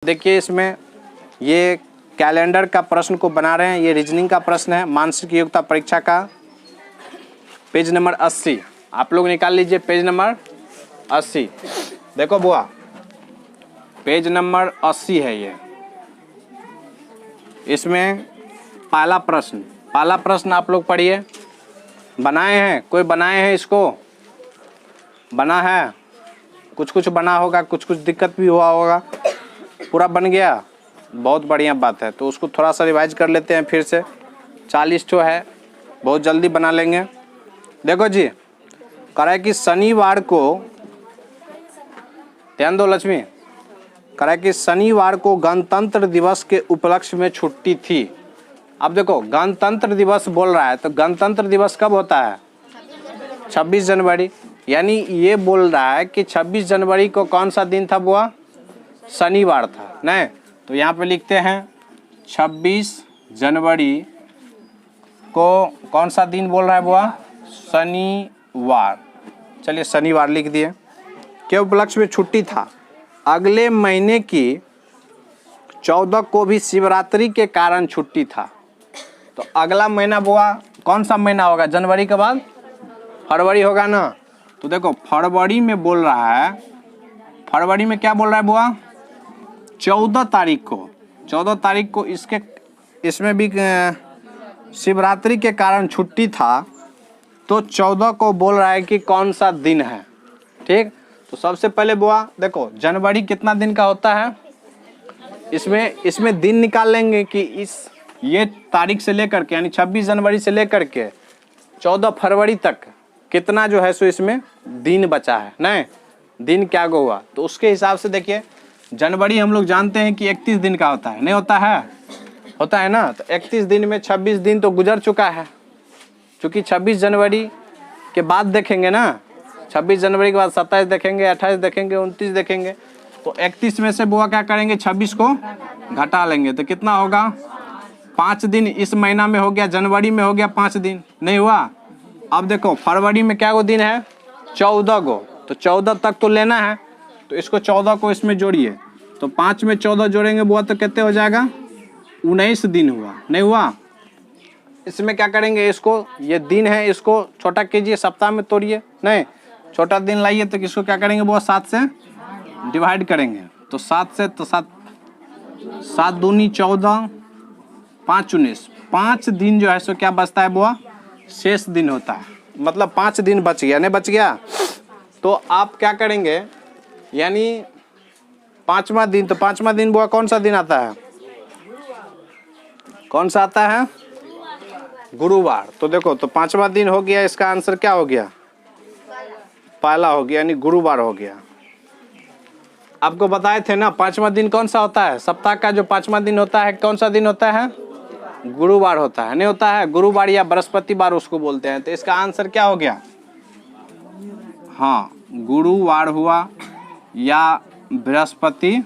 देखिए इसमें ये कैलेंडर का प्रश्न को बना रहे हैं, ये रीजनिंग का प्रश्न है, मानसिक योग्यता परीक्षा का, पेज नंबर 80। आप लोग निकाल लीजिए पेज नंबर 80। देखो बुआ, पेज नंबर 80 है ये। इसमें पहला प्रश्न आप लोग पढ़िए। बनाए हैं, कोई बनाए हैं इसको? बना है, कुछ बना होगा, कुछ दिक्कत भी हुआ होगा। पूरा बन गया, बहुत बढ़िया बात है। तो उसको थोड़ा सा रिवाइज कर लेते हैं फिर से। 40 ठो है, बहुत जल्दी बना लेंगे। देखो जी, कह रहा है कि शनिवार को, ध्यान दो लक्ष्मी, कह रहा है कि शनिवार को गणतंत्र दिवस के उपलक्ष्य में छुट्टी थी। अब देखो गणतंत्र दिवस बोल रहा है, तो गणतंत्र दिवस कब होता है? 26 जनवरी। यानी ये बोल रहा है कि 26 जनवरी को कौन सा दिन था बुआ? शनिवार था, नहीं? तो यहाँ पे लिखते हैं 26 जनवरी को कौन सा दिन बोल रहा है बुआ? शनिवार। चलिए शनिवार लिख दिए। के उपलक्ष्य में छुट्टी था। अगले महीने की 14 को भी शिवरात्रि के कारण छुट्टी था। तो अगला महीना बुआ कौन सा महीना होगा? जनवरी के बाद फरवरी होगा ना। तो देखो फरवरी में बोल रहा है, फरवरी में क्या बोल रहा है बुआ? 14 तारीख को इसमें भी शिवरात्रि के कारण छुट्टी था। तो 14 को बोल रहा है कि कौन सा दिन है। ठीक, तो सबसे पहले बुआ देखो जनवरी कितना दिन का होता है, इसमें दिन निकाल लेंगे कि ये तारीख से लेकर के, यानी 26 जनवरी से लेकर के 14 फरवरी तक कितना जो है सो इसमें दिन बचा है, नहीं? दिन क्या हुआ, तो उसके हिसाब से देखिए जनवरी हम लोग जानते हैं कि 31 दिन का होता है, नहीं होता है? होता है ना। तो 31 दिन में 26 दिन तो गुजर चुका है, क्योंकि 26 जनवरी के बाद देखेंगे ना। 26 जनवरी के बाद 27 देखेंगे, 28 देखेंगे, 29 देखेंगे। तो 31 में से बुआ क्या करेंगे? 26 को घटा लेंगे, तो कितना होगा? 5 दिन इस महीना में हो गया, जनवरी में हो गया 5 दिन, नहीं हुआ? अब देखो फरवरी में क्या गो दिन है? 14 गो। तो 14 तक तो लेना है, तो इसको 14 को इसमें जोड़िए। तो 5 में 14 जोड़ेंगे बुआ तो कितने हो जाएगा? 19 दिन हुआ, नहीं हुआ? इसमें क्या करेंगे? इसको, ये दिन है, इसको छोटा कीजिए, सप्ताह में तोड़िए, नहीं? छोटा दिन लाइए तो इसको क्या करेंगे बुआ? 7 से डिवाइड करेंगे। तो 7 से, तो 7 दूनी 14, 5 19, 5 दिन जो है सो क्या बचता है बुआ? शेष दिन होता है। मतलब 5 दिन बच गया, नहीं बच गया? तो आप क्या करेंगे, यानी 5वां दिन, तो 5वां दिन बुआ कौन सा दिन आता है? कौन सा आता है? गुरुवार। तो देखो, तो 5वां दिन हो गया, इसका आंसर क्या हो गया? पहला हो गया, यानी गुरुवार हो गया। आपको बताए थे ना 5वां दिन कौन सा होता है? सप्ताह का जो 5वां दिन होता है कौन सा दिन होता है? गुरुवार होता है, नहीं होता है? गुरुवार या बृहस्पतिवार उसको बोलते हैं। तो इसका आंसर क्या हो गया? हाँ, गुरुवार हुआ या बृहस्पतिवार,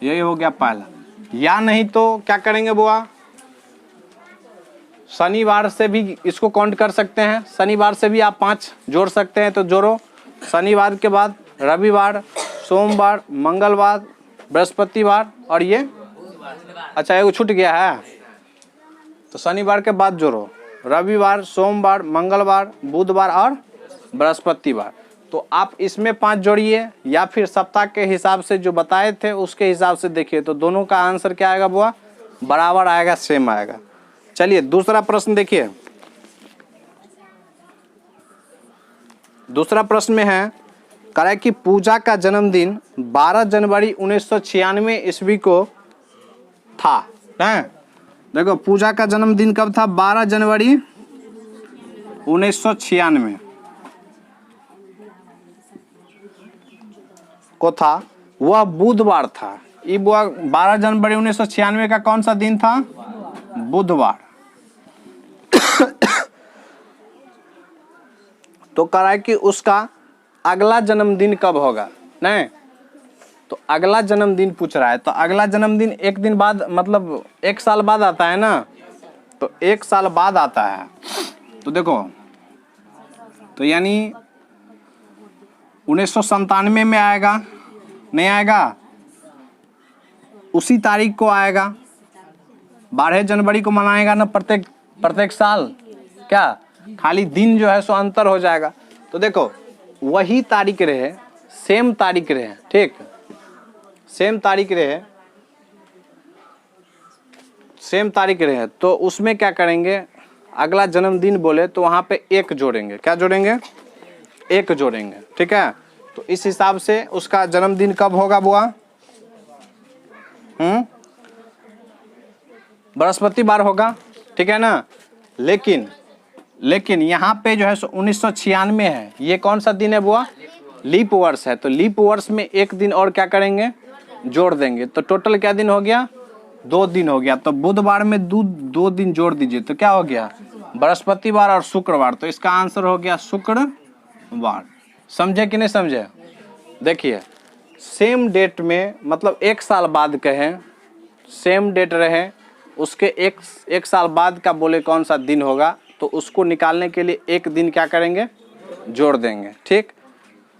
यही हो गया पहला। या नहीं तो क्या करेंगे बुआ? शनिवार से भी इसको काउंट कर सकते हैं। शनिवार से भी आप 5 जोड़ सकते हैं, तो जोड़ो। शनिवार के बाद रविवार, सोमवार, मंगलवार, बृहस्पतिवार और ये, अच्छा एगो छूट गया है, तो शनिवार के बाद जोड़ो रविवार, सोमवार, मंगलवार, बुधवार और बृहस्पतिवार। तो आप इसमें 5 जोड़िए या फिर सप्ताह के हिसाब से जो बताए थे उसके हिसाब से देखिए, तो दोनों का आंसर क्या आएगा बुआ? बराबर आएगा, सेम आएगा। चलिए दूसरा प्रश्न देखिए। दूसरा प्रश्न में है, कह रहा है कि पूजा का जन्मदिन 12 जनवरी 1996 ईस्वी को था, है? देखो पूजा का जन्मदिन कब था? 12 जनवरी 1996 को था। वह बुधवार था। ये 12 जनवरी 1996 का कौन सा दिन था? बुधवार। तो कह रहा है कि उसका अगला जन्मदिन कब होगा, नहीं? तो अगला जन्मदिन पूछ रहा है, तो अगला जन्मदिन एक दिन बाद, मतलब 1 साल बाद आता है ना। तो 1 साल बाद आता है। तो देखो, तो यानी 1997 में आएगा, नहीं आएगा, उसी तारीख को आएगा। 12 जनवरी को मनाएगा ना प्रत्येक साल, क्या खाली दिन जो है सो अंतर हो जाएगा। तो देखो वही तारीख रहे, सेम तारीख रहे, ठीक, सेम तारीख रहे, सेम तारीख रहे, तो उसमें क्या करेंगे, अगला जन्मदिन बोले तो वहाँ पे 1 जोड़ेंगे। क्या जोड़ेंगे? 1 जोड़ेंगे, ठीक है। तो इस हिसाब से उसका जन्मदिन कब होगा बुआ? बृहस्पतिवार होगा, ठीक है ना। लेकिन यहाँ पे जो है 1996 है, ये कौन सा दिन है बुआ? लीप वर्ष है। तो लीप वर्ष में 1 दिन और क्या करेंगे, जोड़ देंगे। तो टोटल क्या दिन हो गया? 2 दिन हो गया। तो बुधवार में 2 दिन जोड़ दीजिए तो क्या हो गया? बृहस्पतिवार और शुक्रवार। तो इसका आंसर हो गया शुक्रवार। समझे कि नहीं समझे? देखिए सेम डेट में, मतलब 1 साल बाद कहें, सेम डेट रहे, उसके एक साल बाद का बोले कौन सा दिन होगा, तो उसको निकालने के लिए 1 दिन क्या करेंगे, जोड़ देंगे, ठीक,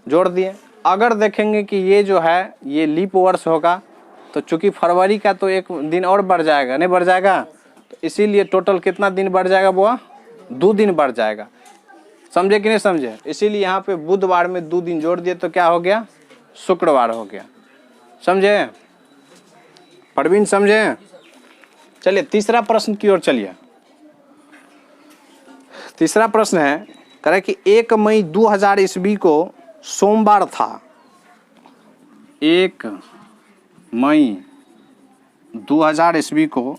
जोड़ दिए। अगर देखेंगे कि ये जो है ये लीप वर्ष होगा, तो चूंकि फरवरी का तो 1 दिन और बढ़ जाएगा, नहीं बढ़ जाएगा, तो इसीलिए टोटल कितना दिन बढ़ जाएगा बुआ? 2 दिन बढ़ जाएगा। समझे कि नहीं समझे? इसीलिए यहाँ पे बुधवार में 2 दिन जोड़ दिए तो क्या हो गया? शुक्रवार हो गया। समझे परवीन? समझे? चलिए तीसरा प्रश्न की ओर चलिए। तीसरा प्रश्न है, कह रहा है कि 1 मई 2000 ईस्वी को सोमवार था। 1 मई 2000 ईस्वी को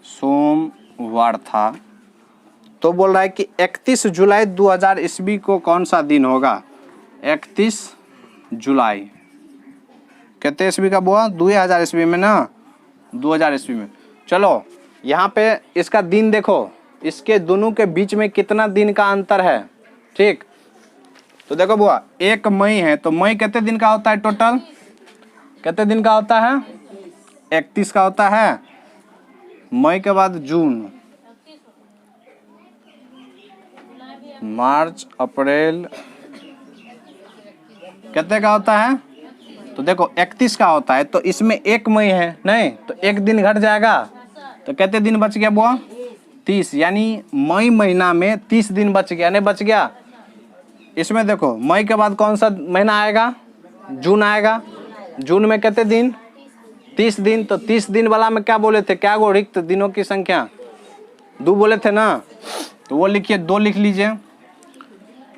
सोमवार था। तो बोल रहा है कि 31 जुलाई 2000 ईस्वी को कौन सा दिन होगा? 31 जुलाई कितने ईस्वी का बुआ? 2000 ईस्वी में ना, 2000 ईस्वी में। चलो यहाँ पे इसका दिन देखो, इसके दोनों के बीच में कितना दिन का अंतर है, ठीक। तो देखो बुआ 1 मई है, तो मई कितने दिन का होता है टोटल? कितने दिन का होता है? 31 का होता है। मई के बाद जून, मार्च, अप्रैल, कितने का होता है? तो देखो 31 का होता है, तो इसमें 1 मई है, नहीं तो 1 दिन घट जाएगा, तो कितने दिन बच गया बुआ? 30। यानी मई महीना में 30 दिन बच गया, नहीं बच गया? इसमें देखो मई के बाद कौन सा महीना आएगा? जून आएगा। जून में कितने दिन? 30 दिन। तो 30 दिन वाला में क्या बोले थे? क्या गो रिक्त दिनों की संख्या? 2 बोले थे ना, तो वो लिखिए, 2 लिख लीजिए।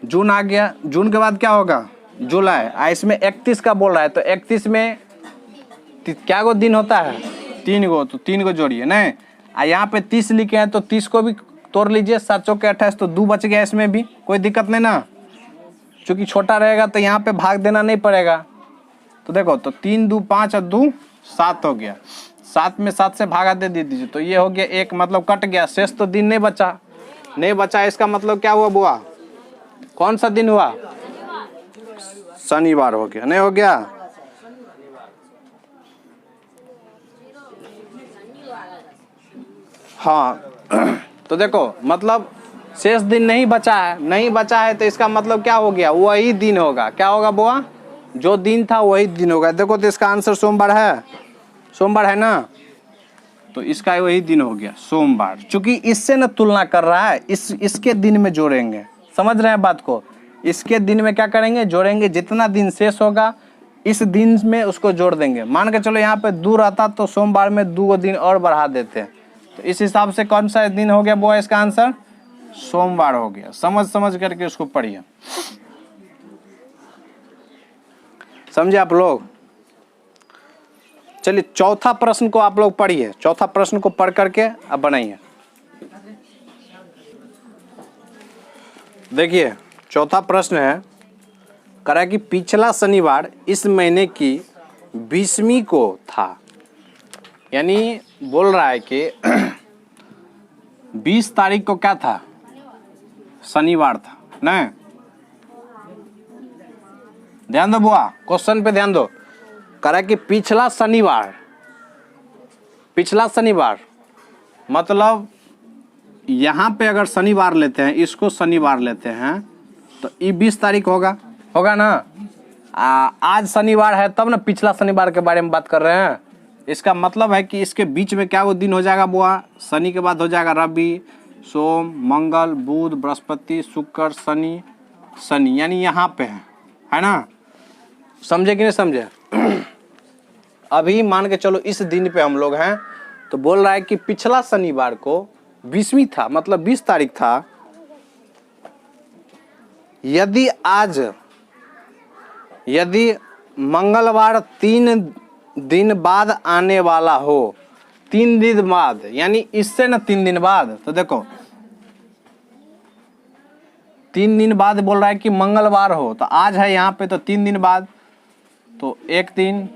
जून आ गया। जून के बाद क्या होगा? जुलाई। इसमें 31 का बोल रहा है, तो 31 में क्या गो दिन होता है? 3 गो। तो 3 गो जोड़िए, नहीं। यहाँ पे 30 लिखे हैं, तो 30 को भी तोड़ लीजिए, 7 चौके 28, तो 2 बच गया। इसमें भी कोई दिक्कत नहीं ना, चूंकि छोटा रहेगा तो यहाँ पे भाग देना नहीं पड़ेगा। तो देखो, तो 3 2 5 और 2 7 हो गया। 7 में 7 से भागा दे दीजिए, तो ये हो गया 1, मतलब कट गया। शेष तो दिन नहीं बचा, नहीं बचा। इसका मतलब क्या हुआ बुआ? कौन सा दिन हुआ? शनिवार हो गया, नहीं हो गया? हाँ तो देखो मतलब शेष दिन नहीं बचा है, नहीं बचा है, तो इसका मतलब क्या हो गया? वही दिन होगा। क्या होगा बुआ? जो दिन था वही दिन होगा। देखो तो इसका आंसर सोमवार है, सोमवार है ना, तो इसका वही दिन हो गया सोमवार। चूंकि इससे न तुलना कर रहा है, इसके दिन में जोड़ेंगे। समझ रहे हैं बात को? इसके दिन में क्या करेंगे? जोड़ेंगे। जितना दिन शेष होगा इस दिन में उसको जोड़ देंगे। मान के चलो यहाँ पे 2 रहता, तो सोमवार में 2 दिन और बढ़ा देते हैं। तो इस हिसाब से कौन सा दिन हो गया बुआ? इसका आंसर सोमवार हो गया। समझ करके उसको पढ़िए। समझे आप लोग? चलिए चौथा प्रश्न को आप लोग पढ़िए। चौथा प्रश्न को पढ़ करके अब बनाइए। देखिए चौथा प्रश्न है, कह रहा है कि पिछला शनिवार इस महीने की 20वीं को था। यानी बोल रहा है कि 20 तारीख को क्या था? शनिवार था, नहीं? ध्यान दो बुआ, क्वेश्चन पे ध्यान दो। कह रहा है कि पिछला शनिवार मतलब यहाँ पे अगर शनिवार लेते हैं, इसको शनिवार लेते हैं, तो ये 20 तारीख होगा, होगा ना। आज शनिवार है तब ना पिछला शनिवार के बारे में बात कर रहे हैं। इसका मतलब है कि इसके बीच में क्या वो दिन हो जाएगा बुआ, शनि के बाद हो जाएगा रवि, सोम, मंगल, बुध, बृहस्पति, शुक्र, शनि, शनि, यानी यहाँ पे है ना। समझे कि नहीं समझे? अभी मान के चलो इस दिन पे हम लोग हैं, तो बोल रहा है कि पिछला शनिवार को 20वीं था, मतलब 20 तारीख था। यदि मंगलवार 3 दिन बाद आने वाला हो, 3 दिन बाद, यानी इससे ना 3 दिन बाद, तो देखो 3 दिन बाद बोल रहा है कि मंगलवार हो, तो आज है यहाँ पे तो 3 दिन बाद, तो 1 दिन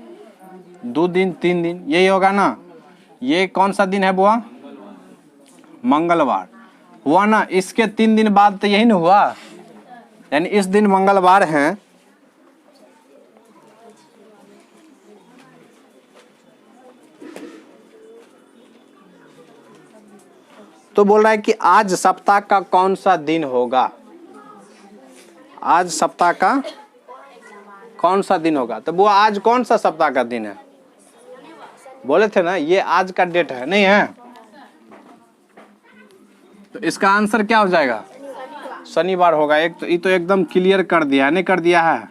2 दिन 3 दिन, यही होगा ना। ये कौन सा दिन है बुआ? मंगलवार हुआ ना। इसके 3 दिन बाद तो यही ना हुआ, यानी इस दिन मंगलवार है। तो बोल रहा है कि आज सप्ताह का कौन सा दिन होगा, आज सप्ताह का कौन सा दिन होगा। तो वो आज कौन सा सप्ताह का दिन है? बोले थे ना ये आज का डेट है, नहीं है? तो इसका आंसर क्या हो जाएगा? शनिवार होगा। एक तो ये तो एकदम क्लियर कर दिया, नहीं कर दिया है?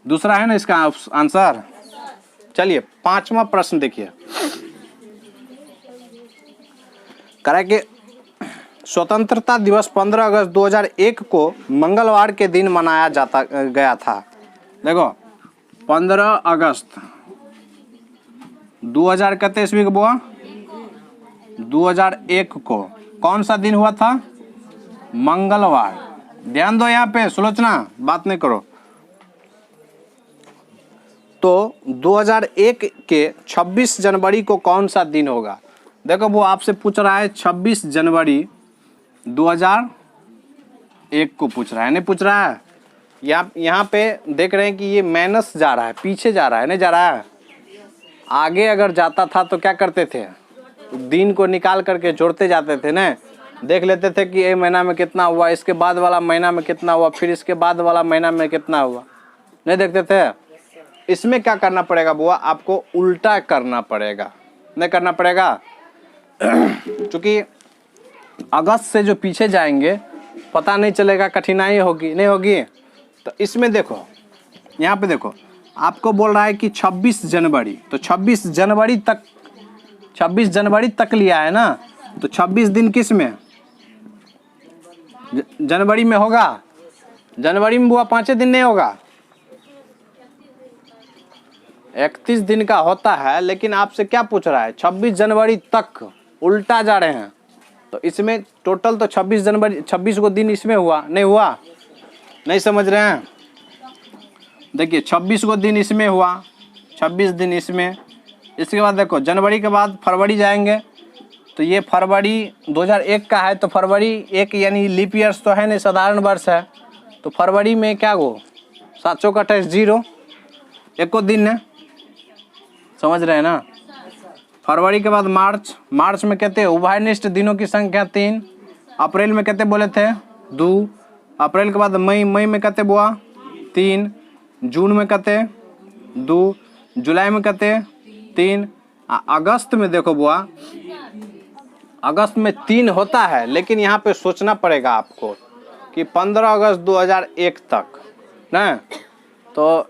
दूसरा है ना इसका आंसर। चलिए 5वां प्रश्न देखिए, कह रहा है कि स्वतंत्रता दिवस 15 अगस्त 2001 को मंगलवार के दिन मनाया जाता गया था। देखो 15 अगस्त 2000 कहते ईस्वी को बुआ, 2001 को कौन सा दिन हुआ था? मंगलवार। ध्यान दो यहाँ पे, सुलोचना बात नहीं करो। तो 2001 के 26 जनवरी को कौन सा दिन होगा? देखो वो आपसे पूछ रहा है 26 जनवरी 2001 को पूछ रहा है, नहीं पूछ रहा है? यहाँ पे देख रहे हैं कि ये माइनस जा रहा है, पीछे जा रहा है, नहीं जा रहा है? आगे अगर जाता था तो क्या करते थे? दिन को निकाल करके जोड़ते जाते थे ना, देख लेते थे कि ये महीना में कितना हुआ, इसके बाद वाला महीना में कितना हुआ, फिर इसके बाद वाला महीना में कितना हुआ, नहीं देखते थे? इसमें क्या करना पड़ेगा बुआ? आपको उल्टा करना पड़ेगा, नहीं करना पड़ेगा? क्योंकि अगस्त से जो पीछे जाएंगे पता नहीं चलेगा, कठिनाई होगी, नहीं होगी? तो इसमें देखो, यहाँ पे देखो, आपको बोल रहा है कि 26 जनवरी, तो 26 जनवरी तक लिया है ना। तो 26 दिन किस में? जनवरी में होगा। जनवरी में बुआ 5 दिन नहीं होगा, 31 दिन का होता है। लेकिन आपसे क्या पूछ रहा है? 26 जनवरी तक, उल्टा जा रहे हैं। तो इसमें टोटल तो 26 को दिन इसमें हुआ, नहीं हुआ? नहीं समझ रहे हैं? देखिए 26 को दिन इसमें हुआ, 26 दिन इसमें। इसके बाद देखो जनवरी के बाद फरवरी जाएंगे, तो ये फरवरी 2001 का है, तो फरवरी 1 यानी लीप ईयर्स तो है नहीं, साधारण वर्ष है। तो फरवरी में क्या हो? 7 चौक 28 0, एको दिन है, समझ रहे हैं ना? फरवरी के बाद मार्च में कहते हैं उभयनिष्ठ दिनों की संख्या 3। अप्रैल में कहते बोले थे 2। अप्रैल के बाद मई में कहते बुआ 3। जून में कहते 2। जुलाई में कहते 3। अगस्त में देखो बुआ, अगस्त में 3 होता है, लेकिन यहाँ पे सोचना पड़ेगा आपको कि 15 अगस्त 2001 तक ना। तो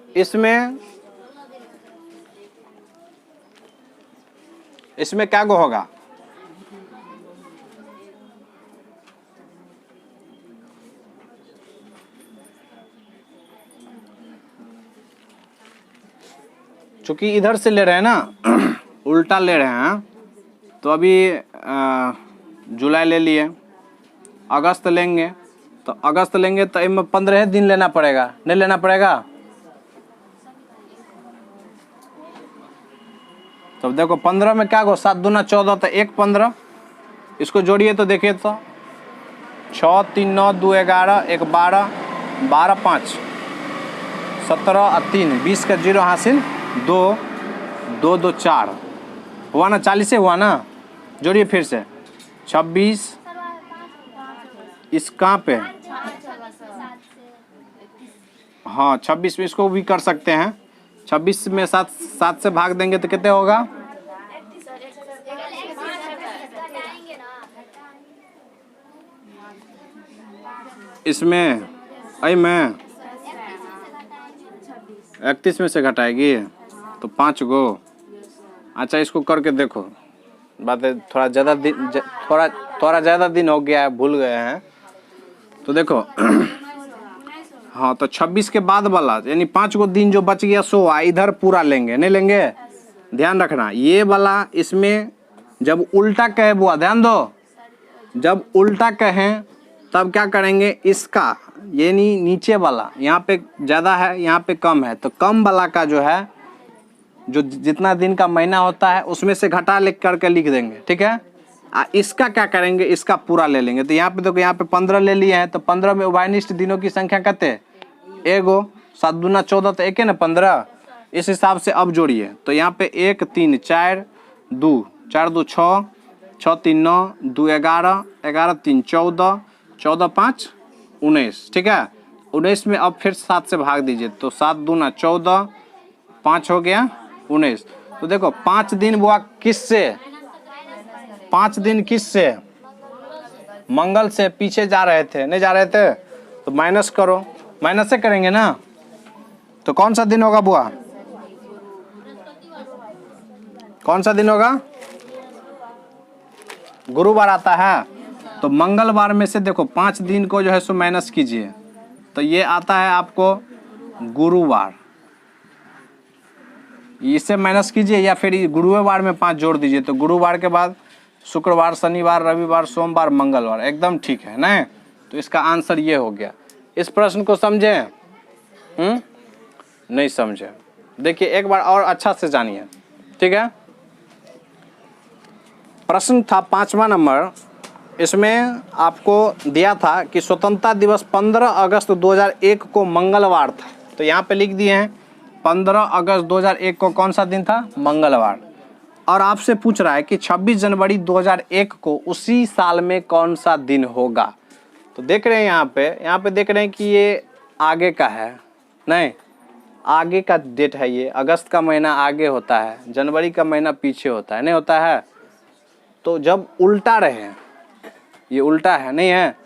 इसमें क्या गो होगा? चूंकि इधर से ले रहे हैं ना, उल्टा ले रहे हैं, तो अभी जुलाई ले लिए, अगस्त लेंगे, तो अगस्त लेंगे तो इनमें 15 दिन लेना पड़ेगा, नहीं लेना पड़ेगा? तो देखो 15 में क्या हो? 7 दूना 14, तो 1 15, इसको जोड़िए तो देखिए तो 6 3 9 2 11 1 12 12 5 17 और 3 20 का 0 हासिल 2 2 2 4 हुआ ना, 40 से हुआ ना। जोड़िए फिर से 26, इस कहाँ पे हाँ 26 में इसको भी कर सकते हैं। 26 में 7 से भाग देंगे तो कितने होगा? इसमें आई में 31 में से घटाएगी तो 5 गो। अच्छा इसको करके देखो, बात है थोड़ा ज़्यादा दिन थोड़ा ज़्यादा दिन हो गया है, भूल गए हैं। तो देखो हाँ तो 26 के बाद वाला यानी 5 गो दिन जो बच गया सो इधर पूरा लेंगे, नहीं लेंगे? ध्यान रखना ये वाला इसमें जब उल्टा कहे बुआ, ध्यान दो, जब उल्टा कहें तब क्या करेंगे, इसका यानी नीचे वाला यहाँ पे ज़्यादा है यहाँ पे कम है, तो कम वाला का जो है जो जितना दिन का महीना होता है उसमें से घटा लिख करके लिख देंगे, ठीक है। इसका क्या करेंगे, इसका पूरा ले लेंगे। तो यहाँ पे देखो यहाँ पे 15 ले लिए हैं, तो 15 में उभयनिष्ठ दिनों की संख्या कितने? एगो। 7 दूना 14 तो एक है ना 15। इस हिसाब से अब जोड़िए तो यहाँ पे 1 3 4 2 4 2 6 6 3 9 2 11 11 3 14 14 5 19, ठीक है। 19 में अब फिर 7 से भाग दीजिए तो 7 दूना 14 5 हो गया 19। तो देखो 5 दिन बुआ किससे, 5 दिन किससे? मंगल से पीछे जा रहे थे, नहीं जा रहे थे तो माइनस करो, माइनस से करेंगे ना। तो कौन सा दिन होगा बुआ, कौन सा दिन होगा? गुरुवार आता है, तो मंगलवार में से देखो 5 दिन को जो है सो माइनस कीजिए तो ये आता है आपको गुरुवार। इससे माइनस कीजिए या फिर गुरुवार में 5 जोड़ दीजिए तो गुरुवार के बाद शुक्रवार, शनिवार, रविवार, सोमवार, मंगलवार, एकदम ठीक है ना। तो इसका आंसर ये हो गया। इस प्रश्न को समझे? नहीं समझे? देखिए एक बार और अच्छा से जानिए, ठीक है। प्रश्न था 5वां नंबर, इसमें आपको दिया था कि स्वतंत्रता दिवस 15 अगस्त 2001 को मंगलवार था। तो यहाँ पे लिख दिए हैं 15 अगस्त 2001 को कौन सा दिन था? मंगलवार। और आपसे पूछ रहा है कि 26 जनवरी 2001 को उसी साल में कौन सा दिन होगा। तो देख रहे हैं यहाँ पे देख रहे हैं कि ये आगे का है, नहीं आगे का डेट है। ये अगस्त का महीना आगे होता है, जनवरी का महीना पीछे होता है, नहीं होता है। तो जब उल्टा रहे, ये उल्टा है नहीं है,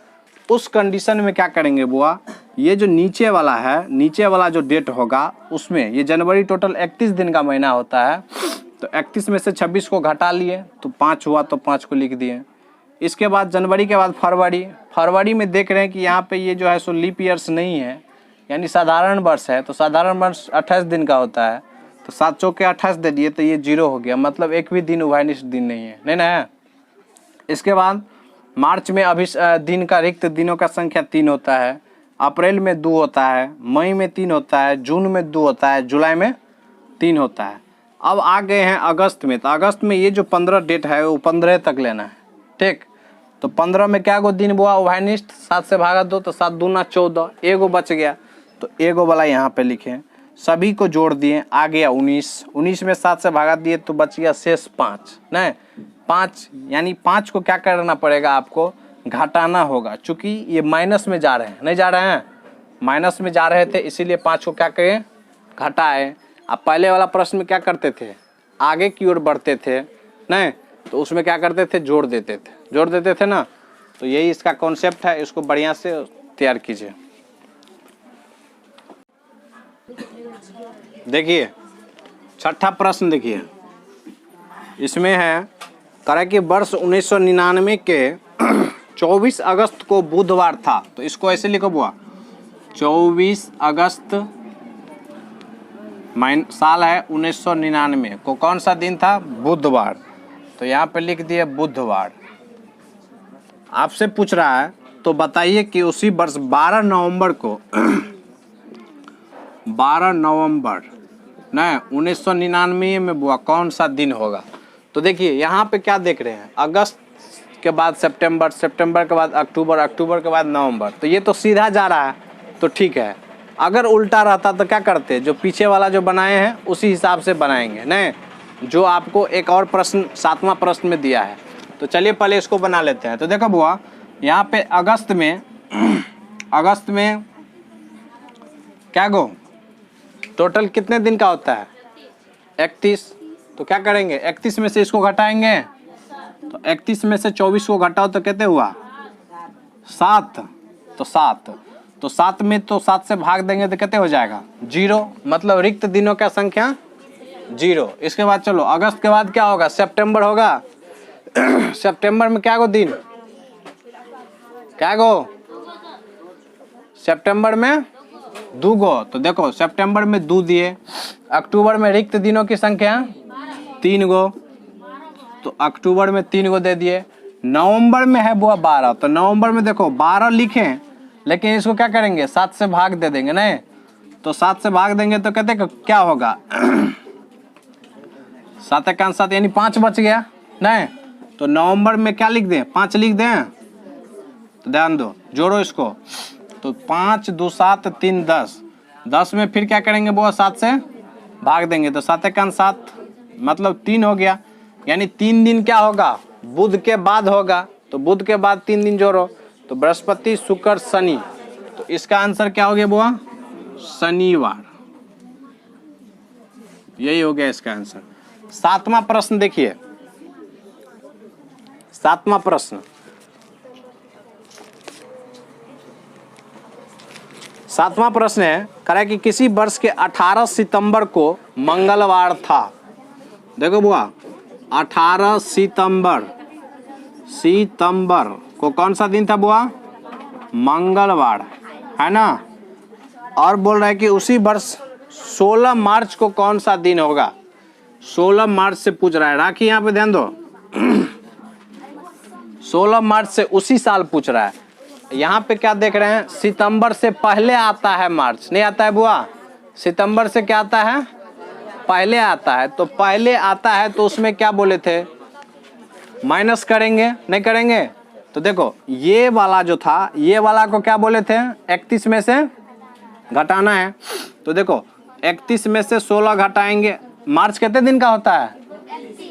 उस कंडीशन में क्या करेंगे बुआ, ये जो नीचे वाला है, नीचे वाला जो डेट होगा उसमें ये जनवरी टोटल 31 दिन का महीना होता है, तो 31 में से 26 को घटा लिए तो 5 हुआ तो 5 को लिख दिए। इसके बाद जनवरी के बाद फरवरी में देख रहे हैं कि यहाँ पे ये जो है सो लीप ईयर्स नहीं है, यानी साधारण वर्ष है। तो साधारण वर्ष 28 दिन का होता है, तो 7 चौके 28 दे दिए तो ये 0 हो गया, मतलब एक भी दिन उभयनिष्ठ दिन नहीं है, नहीं ना है। इसके बाद मार्च में अभी दिन का रिक्त दिनों का संख्या 3 होता है, अप्रैल में 2 होता है, मई में 3 होता है, जून में 2 होता है, जुलाई में 3 होता है। अब आ गए हैं अगस्त में, तो अगस्त में ये जो 15 डेट है वो 15 तक लेना है, ठीक। तो 15 में क्या गो दिन बुआ उभयनिष्ठ, 7 से भागा दो तो 7 दूना 14, एगो बच गया तो एगो वाला यहाँ पे लिखे, सभी को जोड़ दिए, आ गया 19 में 7 से भागा दिए तो बच गया शेष 5, नहीं 5, यानी 5 को क्या करना पड़ेगा आपको, घटाना होगा। चूंकि ये माइनस में जा रहे हैं, नहीं जा रहे हैं, माइनस में जा रहे थे इसीलिए 5 को क्या करें, घटाए। अब पहले वाला प्रश्न में क्या करते थे, आगे की ओर बढ़ते थे, नहीं तो उसमें क्या करते थे, जोड़ देते थे ना। तो यही इसका कॉन्सेप्ट है, इसको बढ़िया से तैयार कीजिए। देखिए छठा प्रश्न देखिए, इसमें है कह कि वर्ष 1999 के 24 अगस्त को बुधवार था। तो इसको ऐसे लिखो बुआ, 24 अगस्त साल है 1999 को कौन सा दिन था, बुधवार। तो यहाँ पे लिख दिए बुधवार। आपसे पूछ रहा है तो बताइए कि उसी वर्ष 12 नवंबर को 12 नवंबर नहीं 1999 में बुआ कौन सा दिन होगा। तो देखिए यहाँ पे क्या देख रहे हैं, अगस्त के बाद सितंबर, सितंबर के बाद अक्टूबर, अक्टूबर के बाद नवंबर। तो ये तो सीधा जा रहा है तो ठीक है। अगर उल्टा रहता तो क्या करते, जो पीछे वाला जो बनाए हैं उसी हिसाब से बनाएंगे, नहीं जो आपको एक और प्रश्न 7वां प्रश्न में दिया है। तो चलिए पहले इसको बना लेते हैं। तो देखो बुआ यहाँ पे अगस्त में क्या गो, टोटल कितने दिन का होता है 31। तो क्या करेंगे 31 में से इसको घटाएंगे, तो 31 में से 24 को घटाओ तो कितने हुआ 7। तो 7 में तो 7 से भाग देंगे तो कितने हो जाएगा 0, मतलब रिक्त दिनों का संख्या 0। इसके बाद चलो अगस्त के बाद क्या होगा, सितंबर होगा। सितंबर में क्या गो दिन, क्या गो सितंबर में 2 गो। तो देखो सितंबर में 2 दिए, अक्टूबर में रिक्त दिनों की संख्या 3 गो, तो अक्टूबर में 3 गो दे दिए। नवंबर में है बुआ 12, तो नवंबर में देखो 12 लिखें, लेकिन इसको क्या करेंगे 7 से भाग दे देंगे, नहीं तो 7 से भाग देंगे तो कहते क्या होगा 7 1 7 यानी 5 बच गया, नहीं तो नवंबर में क्या लिख दें 5 लिख दें। तो ध्यान दो, जोड़ो इसको, तो 5 2 7 3 10, 10 में फिर क्या करेंगे बुआ 7 से भाग देंगे, तो 7 1 7 मतलब 3 हो गया, यानी 3 दिन क्या होगा बुध के बाद होगा। तो बुध के बाद 3 दिन जोड़ो, तो बृहस्पति शुक्र शनि, तो इसका आंसर क्या हो गया बुआ शनिवार। यही हो गया इसका आंसर। 7वां प्रश्न देखिए, 7वां प्रश्न, 7वां प्रश्न है कह कि किसी वर्ष के 18 सितंबर को मंगलवार था। देखो बुआ 18 सितंबर को कौन सा दिन था बुआ मंगलवार, है ना। और बोल रहा है कि उसी वर्ष 16 मार्च को कौन सा दिन होगा। 16 मार्च से पूछ रहा है, राखी यहाँ पे ध्यान दो। 16 मार्च से उसी साल पूछ रहा है। यहाँ पे क्या देख रहे हैं, सितंबर से पहले आता है मार्च, नहीं आता है बुआ, सितंबर से क्या आता है पहले आता है। तो पहले आता है तो उसमें क्या बोले थे माइनस करेंगे, नहीं करेंगे। तो देखो ये वाला जो था, ये वाला को क्या बोले थे 31 में से घटाना है। तो देखो 31 में से 16 घटाएंगे, मार्च कितने दिन का होता है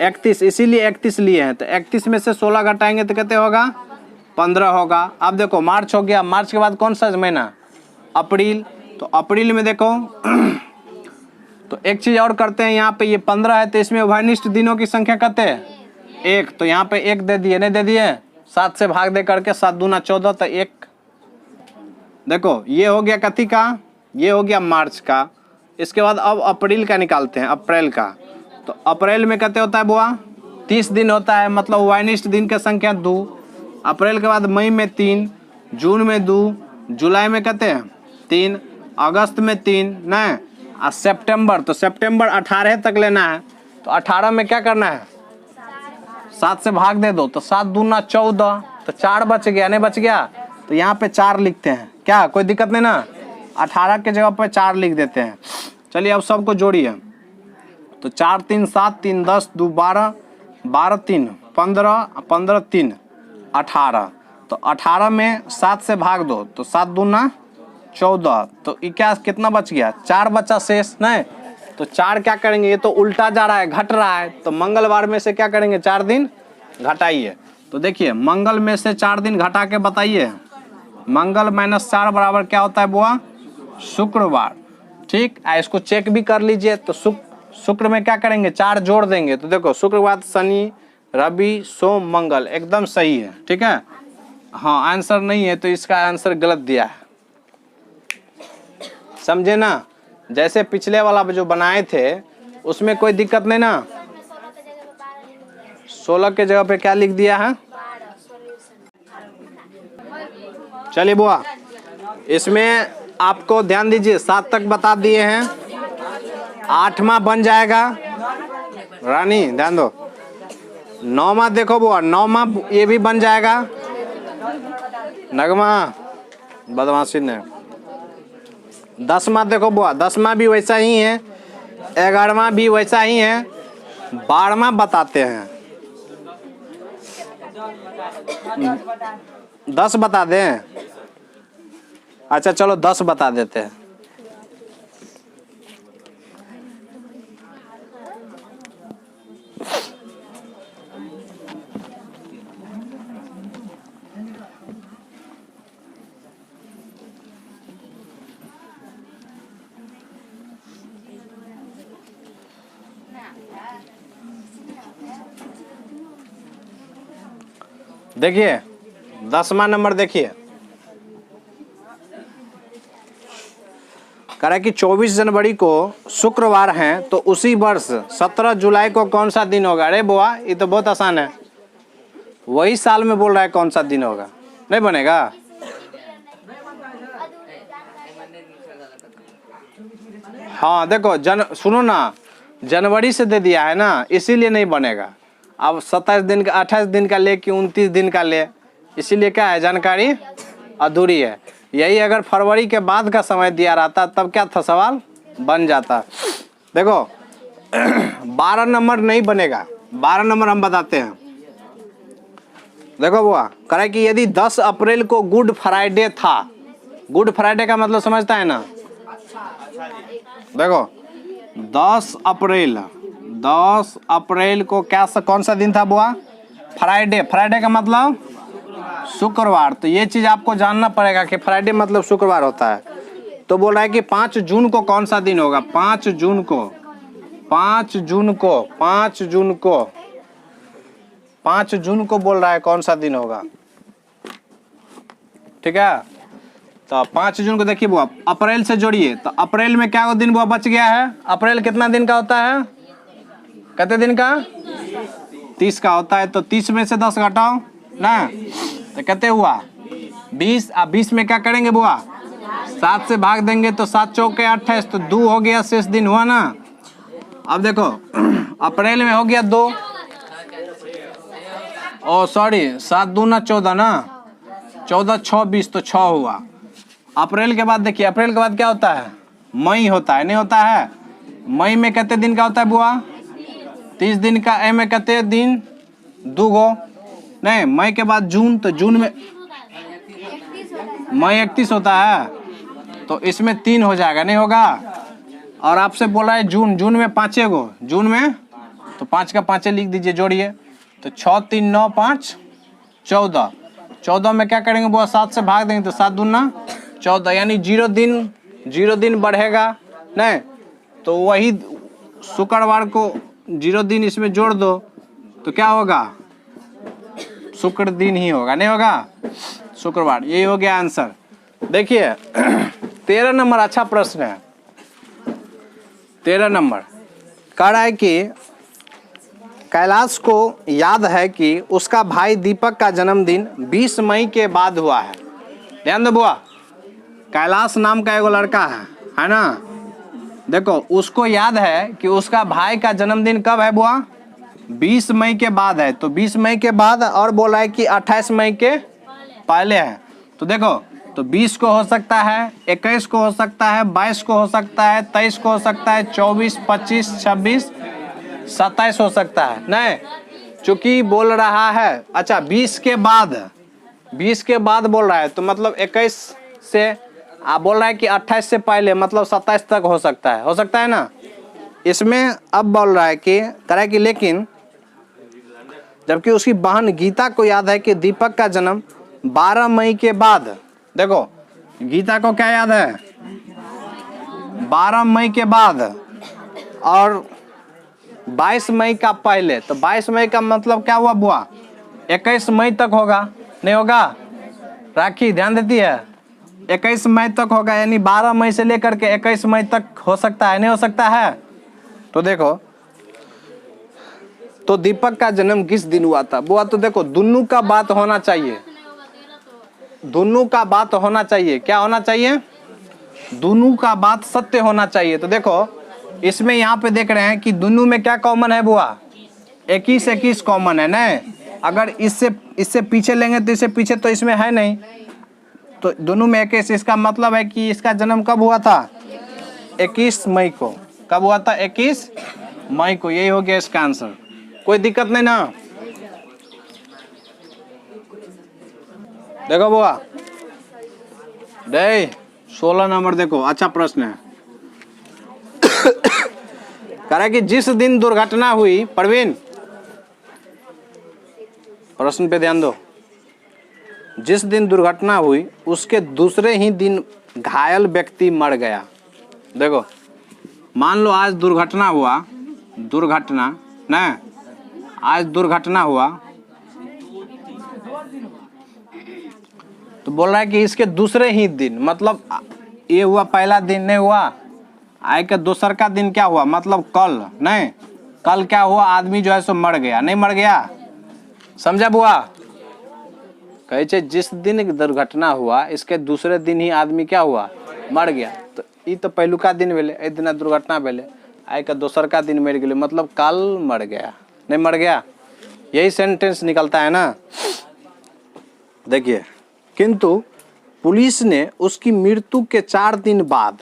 31, इसीलिए 31 लिए हैं। तो 31 में से 16 घटाएंगे तो कितने होगा 15 होगा। अब देखो मार्च हो गया, मार्च के बाद कौन सा महीना अप्रैल, तो अप्रैल में देखो तो एक चीज और करते हैं, यहाँ पे ये 15 है तो इसमें उभयनिष्ठ दिनों की संख्या कितने है 1, तो यहाँ पे 1 दे दिए, नहीं दे दिए 7 से भाग दे करके 7 दूना 14, तो 1। देखो ये हो गया कथी का, ये हो गया मार्च का। इसके बाद अब अप्रैल का निकालते हैं, अप्रैल का। तो अप्रैल में कितने होता है बुआ 30 दिन होता है, मतलब उभयनिष्ठ दिन की संख्या 2। अप्रैल के बाद मई में 3, जून में 2, जुलाई में कितने 3, अगस्त में 3, नहीं और सितंबर, तो सितंबर 18 तक लेना है। तो 18 में क्या करना है 7 से भाग दे दो, तो 7 दूना 14, तो 4 बच गया, नहीं बच गया। तो यहाँ पे 4 लिखते हैं, क्या कोई दिक्कत नहीं ना, 18 के जगह पे 4 लिख देते हैं। चलिए अब सबको जोड़िए, तो 4 3 7 3 10 2 12 12 3 15 15 3 18, तो 18 में 7 से भाग दो, तो 7 दूना 14, तो क्या कितना बच गया 4 बचा शेष, नहीं तो 4 क्या करेंगे, ये तो उल्टा जा रहा है घट रहा है, तो मंगलवार में से क्या करेंगे 4 दिन घटाइए। तो देखिए मंगल में से 4 दिन घटा के बताइए, मंगल -4 बराबर क्या होता है बुआ शुक्रवार। ठीक है, इसको चेक भी कर लीजिए। तो शुक्र में क्या करेंगे 4 जोड़ देंगे, तो देखो शुक्रवार शनि रवि सोम मंगल एकदम सही है। ठीक है, हाँ आंसर नहीं है तो इसका आंसर गलत दिया है, समझे ना। जैसे पिछले वाला जो बनाए थे उसमें कोई दिक्कत नहीं ना, 16 के जगह पे क्या लिख दिया है। चलिए बुआ इसमें आपको ध्यान दीजिए, 7 तक बता दिए हैं, 8वां बन जाएगा, रानी ध्यान दो, 9वां देखो बुआ, 9वां ये भी बन जाएगा, नगमा बदमाशी ने। 10वां देखो बुआ, 10वां भी वैसा ही है, 11वां भी वैसा ही है, 12वां बताते हैं, 10 बता दें। अच्छा चलो 10 बता देते हैं। देखिए 10वां नंबर देखिए, कह रहा है कि 24 जनवरी को शुक्रवार है तो उसी वर्ष 17 जुलाई को कौन सा दिन होगा। अरे बुआ ये तो बहुत आसान है, वही साल में बोल रहा है कौन सा दिन होगा, नहीं बनेगा। हाँ देखो सुनो ना, जनवरी से दे दिया है ना, इसीलिए नहीं बनेगा। अब 27 दिन का 28 दिन का ले कि 29 दिन का ले, इसीलिए क्या है, जानकारी अधूरी है। यही अगर फरवरी के बाद का समय दिया रहता तब क्या था, सवाल बन जाता। देखो 12 नंबर नहीं बनेगा, 12 नंबर हम बताते हैं। देखो बुआ, कह रहा है कि यदि 10 अप्रैल को गुड फ्राइडे था, गुड फ्राइडे का मतलब समझता है ना। देखो 10 अप्रैल को क्या कौन सा दिन था बुआ, फ्राइडे। फ्राइडे का मतलब शुक्रवार। तो ये चीज आपको जानना पड़ेगा कि फ्राइडे मतलब शुक्रवार होता है। तो बोल रहा है कि 5 जून को कौन सा दिन होगा, 5 जून को 5 जून को बोल रहा है कौन सा दिन होगा, ठीक है। तो 5 जून को देखिए बुआ, अप्रैल से जोड़िए तो अप्रैल में क्या दिन बुआ बच गया है। अप्रैल कितना दिन का होता है, कितने दिन का, 30 का होता है। तो 30 में से 10 घटाओ ना, तो कहते हुआ 20। अब 20 में क्या करेंगे बुआ, 7 से भाग देंगे तो 7 चौके 28, तो 2 हो गया, शेष दिन हुआ ना। अब देखो अप्रैल में हो गया 2, ओ सॉरी 7 दूना 14 ना, 14 6 20, तो 6 हुआ। अप्रैल के बाद देखिए, अप्रैल के बाद क्या होता है, मई होता है, नहीं होता है। मई में कितने दिन का होता है बुआ, 30 दिन का। ए में कितने दिन, 2 गो नहीं। मई के बाद जून, तो जून में मई 31 होता है, तो इसमें 3 हो जाएगा, नहीं होगा। और आपसे बोला है जून, जून में 5 गो, जून में तो 5 का 5 लिख दीजिए, जोड़िए। तो 6 3 9 5 14, 14 में क्या करेंगे बुआ, 7 से भाग देंगे तो 7 दूना 14, यानी 0 दिन बढ़ेगा नहीं। तो वही शुक्रवार को 0 दिन इसमें जोड़ दो तो क्या होगा, शुक्र दिन ही होगा, नहीं होगा, शुक्रवार। यही हो गया आंसर। देखिए 13 नंबर अच्छा प्रश्न है। 13 नंबर कह रहा है कि कैलाश को याद है कि उसका भाई दीपक का जन्मदिन 20 मई के बाद हुआ है। ध्यान दो बुआ, कैलाश नाम का एगो लड़का है ना। देखो उसको याद है कि उसका भाई का जन्मदिन कब है बुआ, 20 मई के बाद है। तो 20 मई के बाद, और बोला है कि 28 मई के पहले है। तो देखो, तो 20 को हो सकता है, 21 को हो सकता है, 22 को हो सकता है, 23 को हो सकता है, 24 25 26 27 हो सकता है। नहीं, चूंकि बोल रहा है अच्छा 20 के बाद बोल रहा है, तो मतलब 21 से आप बोल रहा है कि 28 से पहले मतलब 27 तक हो सकता है ना। इसमें अब बोल रहा है कि करा कि लेकिन जबकि उसकी बहन गीता को याद है कि दीपक का जन्म 12 मई के बाद। देखो गीता को क्या याद है, 12 मई के बाद और 22 मई का पहले। तो 22 मई का मतलब क्या हुआ बुआ, 21 मई तक होगा, नहीं होगा। राखी ध्यान देती है, 21 मई तक होगा, यानी 12 मई से लेकर के 21 मई तक हो सकता है, नहीं हो सकता है। तो देखो, तो दीपक का जन्म किस दिन हुआ था बुआ। तो देखो दोनों का बात होना चाहिए, दोनों का बात होना चाहिए। क्या होना चाहिए, दोनों का बात सत्य होना चाहिए। तो देखो इसमें यहाँ पे देख रहे हैं कि दोनों में क्या कॉमन है बुआ, 21 कॉमन है ना। अगर इससे पीछे लेंगे तो इससे पीछे तो इसमें है नहीं, तो दोनों में 21। इसका मतलब है कि इसका जन्म कब हुआ था, 21 मई को। कब हुआ था, 21 मई को। यही हो गया इसका आंसर। कोई दिक्कत नहीं ना। देखो बुआ, 16 नंबर देखो, अच्छा प्रश्न है। कह रहा है कि जिस दिन दुर्घटना हुई, परवीन प्रश्न पे ध्यान दो, जिस दिन दुर्घटना हुई उसके दूसरे ही दिन घायल व्यक्ति मर गया। देखो मान लो आज दुर्घटना हुआ, आज दुर्घटना हुआ, बोल रहा है कि इसके दूसरे ही दिन, मतलब ये हुआ पहला दिन, नहीं हुआ, आय के दोसर का दिन क्या हुआ, मतलब कल, नहीं कल क्या हुआ, आदमी जो है सो मर गया, नहीं मर गया, समझा बुआ। कहे छे जिस दिन दुर्घटना हुआ इसके दूसरे दिन ही आदमी क्या हुआ, मर गया। तो ये तो पहलुका दिन भेले, ए दिन दुर्घटना भेले, आय के दोसर का दिन मर गए, मतलब कल मर गया, नहीं मर गया, यही सेंटेंस निकलता है ना। देखिए, किंतु पुलिस ने उसकी मृत्यु के 4 दिन बाद,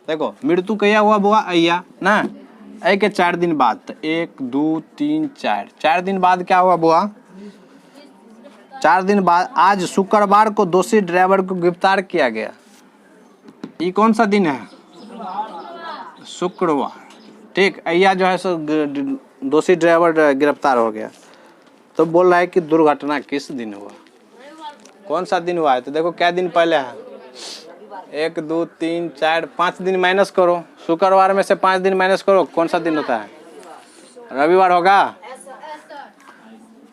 देखो मृत्यु कहिया हुआ बुआ, अय्या ना, ऐ के 4 दिन बाद, तो 1 2 3 4 दिन बाद क्या हुआ बुआ, 4 दिन बाद आज शुक्रवार को दोषी ड्राइवर को गिरफ्तार किया गया। ये कौन सा दिन है, शुक्रवार, ठीक, अय्या जो है सो दोषी ड्राइवर गिरफ्तार हो गया। तो बोल रहा है कि दुर्घटना किस दिन हुआ, कौन सा दिन हुआ है, तो देखो क्या दिन पहले है, 1 2 3 4 5 दिन माइनस करो, शुक्रवार में से 5 दिन माइनस करो, कौन सा दिन होता है, रविवार होगा।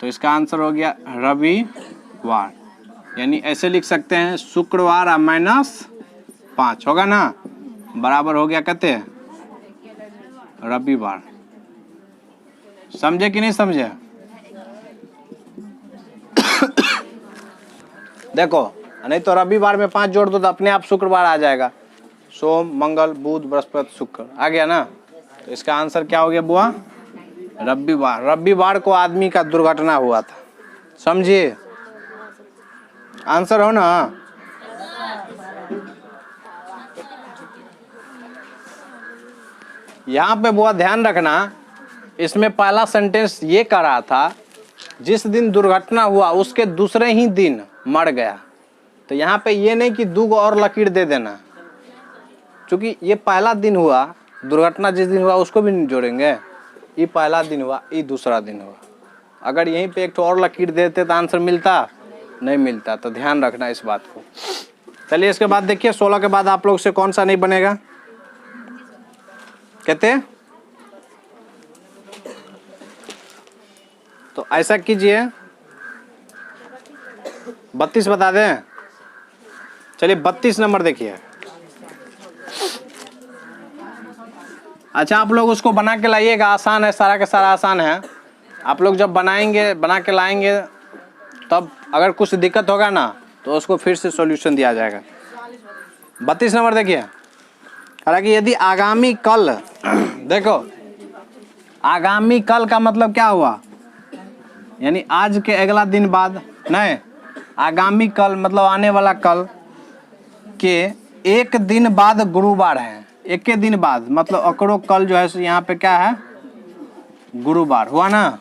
तो इसका आंसर हो गया रविवार, यानी ऐसे लिख सकते हैं शुक्रवार माइनस 5 होगा ना, बराबर हो गया कहते हैं रविवार। समझे कि नहीं समझे। देखो नहीं तो रविवार में 5 जोड़ दो तो अपने आप शुक्रवार आ जाएगा, सोम मंगल बुध बृहस्पति शुक्र आ गया ना। तो इसका आंसर क्या हो गया बुआ, रविवार। रविवार को आदमी का दुर्घटना हुआ था, समझिए, आंसर हो ना। यहाँ पे बुआ ध्यान रखना, इसमें पहला सेंटेंस ये कह रहा था जिस दिन दुर्घटना हुआ उसके दूसरे ही दिन मर गया। तो यहाँ पे ये नहीं कि 2 और लकीर दे देना, क्योंकि ये पहला दिन हुआ, दुर्घटना जिस दिन हुआ उसको भी नहीं जोड़ेंगे, ये पहला दिन हुआ, ये दूसरा दिन हुआ। अगर यहीं पे एक और लकीर देते तो आंसर मिलता, नहीं मिलता। तो ध्यान रखना इस बात को। चलिए इसके बाद देखिए 16 के बाद आप लोग से कौन सा नहीं बनेगा, कहते हैं तो ऐसा कीजिए 32 बता दें। चलिए 32 नंबर देखिए। अच्छा आप लोग उसको बना के लाइएगा, आसान है, सारा का सारा आसान है। आप लोग जब बनाएंगे, बना के लाएंगे, तब अगर कुछ दिक्कत होगा ना तो उसको फिर से सॉल्यूशन दिया जाएगा। 32 नंबर देखिए। हालांकि यदि आगामी कल देखो आगामी कल का मतलब क्या हुआ, यानी आज के अगला दिन बाद, नहीं आगामी कल मतलब आने वाला कल के 1 दिन बाद गुरुवार है, 1 दिन बाद मतलब अकड़ो कल जो है यहाँ पे क्या है, गुरुवार हुआ ना।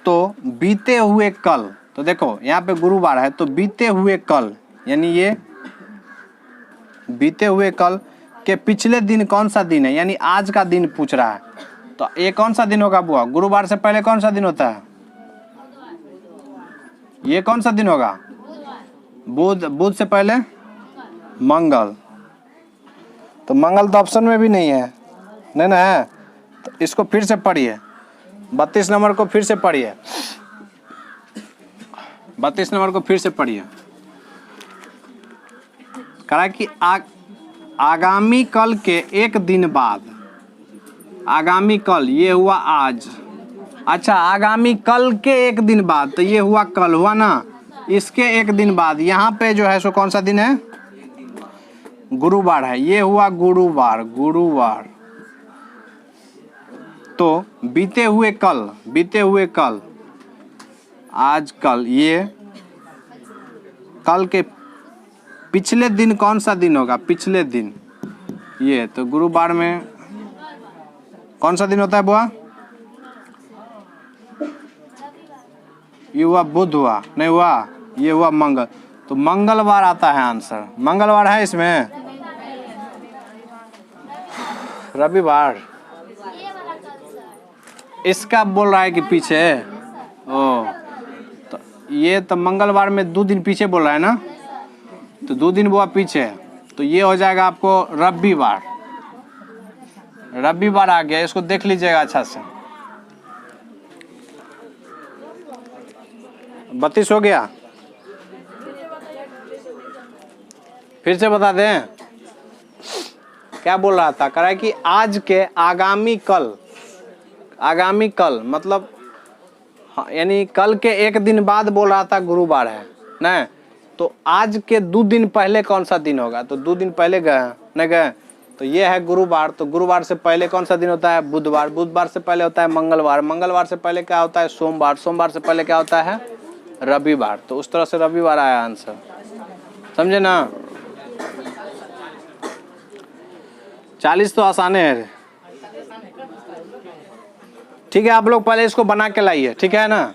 तो बीते हुए कल, तो देखो यहाँ पे गुरुवार है, तो बीते हुए कल यानी ये बीते हुए कल के पिछले दिन कौन सा दिन है, यानी आज का दिन पूछ रहा है। तो ये कौन सा दिन होगा बुआ, गुरुवार से पहले कौन सा दिन होता है, ये कौन सा दिन होगा, बुध, बुध से पहले मंगल। तो मंगल तो ऑप्शन में भी नहीं है, नहीं ना है। तो इसको फिर से पढ़िए, 32 नंबर को फिर से पढ़िए, 32 नंबर को फिर से पढ़िए। कहा कि आगामी कल के 1 दिन बाद, आगामी कल ये हुआ आज, अच्छा आगामी कल के 1 दिन बाद, तो ये हुआ कल हुआ ना, इसके 1 दिन बाद यहाँ पे जो है सो कौन सा दिन है, गुरुवार है, ये हुआ गुरुवार, गुरुवार। तो बीते हुए कल, बीते हुए कल, आज कल, ये कल के पिछले दिन कौन सा दिन होगा, पिछले दिन ये, तो गुरुवार में कौन सा दिन होता है बुआ, ये हुआ बुध हुआ, नहीं हुआ, ये हुआ मंगल, तो मंगलवार आता है आंसर, मंगलवार है इसमें, रविवार इसका बोल रहा है कि पीछे, ओ तो ये तो मंगलवार में 2 दिन पीछे बोल रहा है ना, तो 2 दिन बुआ पीछे, तो ये हो जाएगा आपको रविवार, रविवार आ गया, इसको देख लीजिएगा अच्छा से। 32 हो गया, फिर से बता दें। क्या बोल रहा था, कह रहा है कि आज के आगामी कल, आगामी कल मतलब हाँ, यानी कल के एक दिन बाद बोल रहा था गुरुवार है ना, तो आज के 2 दिन पहले कौन सा दिन होगा, तो 2 दिन पहले गए न गए, तो ये है गुरुवार, तो गुरुवार से पहले कौन सा दिन होता है, बुधवार, बुधवार से पहले होता है मंगलवार, मंगलवार से पहले क्या होता है, सोमवार, सोमवार से पहले क्या होता है, रविवार। तो उस तरह से रविवार आया आंसर, समझे ना। 40 तो आसाने है। ठीक है, आप लोग पहले इसको बना के लाइए, ठीक है ना।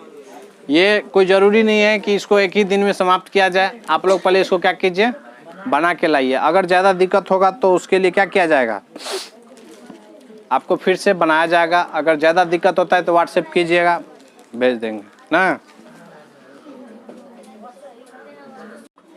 ये कोई ज़रूरी नहीं है कि इसको एक ही दिन में समाप्त किया जाए, आप लोग पहले इसको क्या कीजिए, बना के लाइए। अगर ज़्यादा दिक्कत होगा तो उसके लिए क्या किया जाएगा, आपको फिर से बनाया जाएगा। अगर ज़्यादा दिक्कत होता है तो व्हाट्सएप कीजिएगा, भेज देंगे ना।